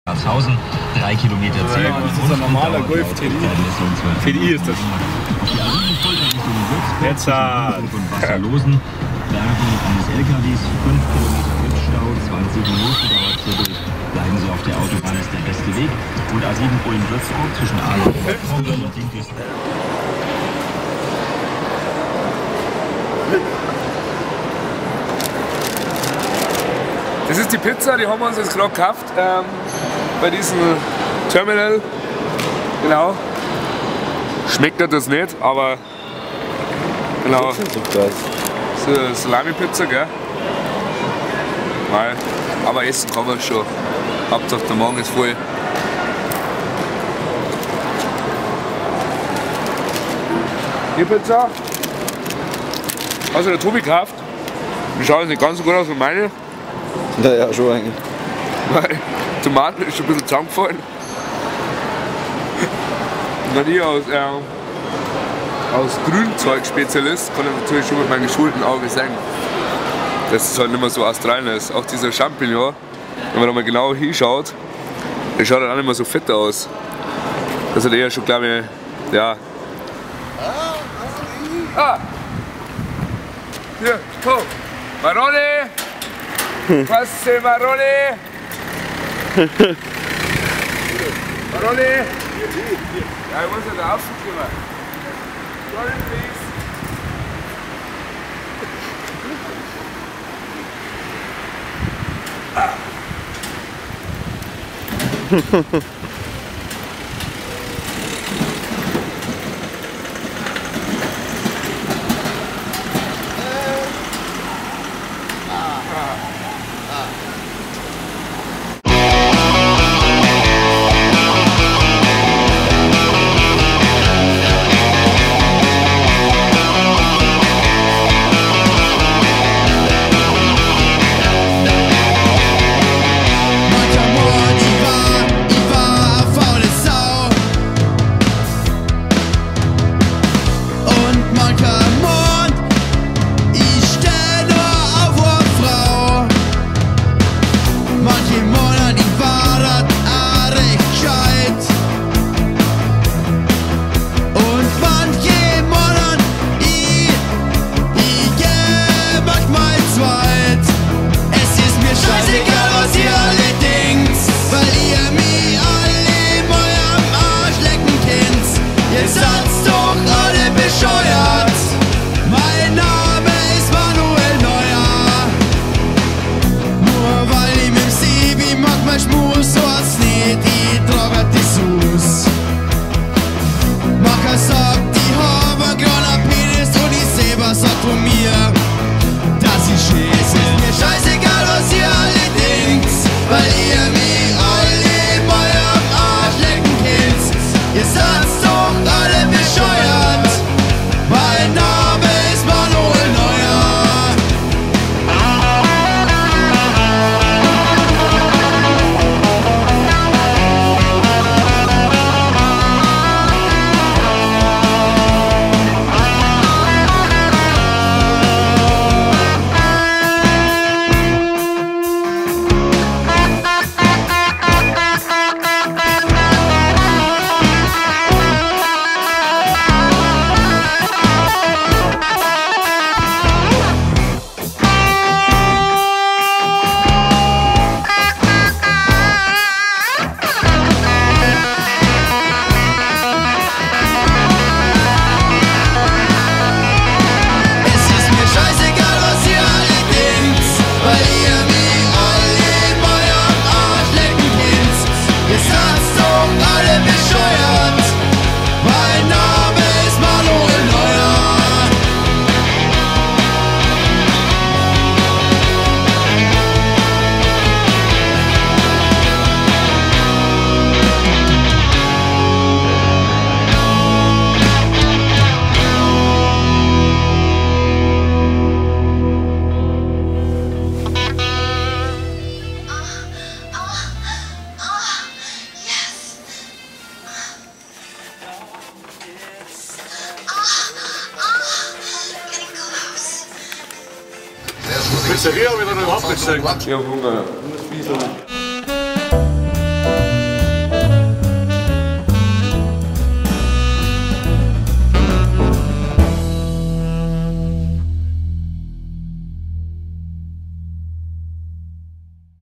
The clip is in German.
Karlshausen, 3 Kilometer Das ist ein normaler Golf TDI. TDI ist das. Jetzt von Wasserlosen, Bergen eines LKWs, 5 Kilometer Rückstau, 20 Minuten dauert hier durch. Bleiben Sie auf der Autobahn, ist der beste Weg. Und A7 Ulm-Würzburg zwischen Aale und Dinkelsberg. Das ist die Pizza, die haben wir uns jetzt gerade gekauft bei diesem Terminal. Genau. Schmeckt das nicht, aber genau. So eine Salami-Pizza, gell? Nein, aber essen kann man schon. Hauptsache der Magen ist voll. Die Pizza. Also der Tobi gekauft. Die schaut nicht ganz so gut aus wie meine. Naja, schon eigentlich. Weil Tomaten ist schon ein bisschen zusammengefallen. Und dann ich als Grünzeug-Spezialist kann ich natürlich schon mit meinem geschulten Auge sehen, dass es halt nicht mehr so astral ist. Auch dieser Champignon, wenn man da mal genau hinschaut, der schaut halt auch nicht mehr so fett aus. Das hat eher schon, glaube ich, ja. Ah! Hier, oh! Maroni! Passe Maroni! Maroni! Ja, ich muss ja da aufkommen. Sorry, please. Pizzeria habe ich dann überhaupt nicht gesehen. Ich hab Hunger.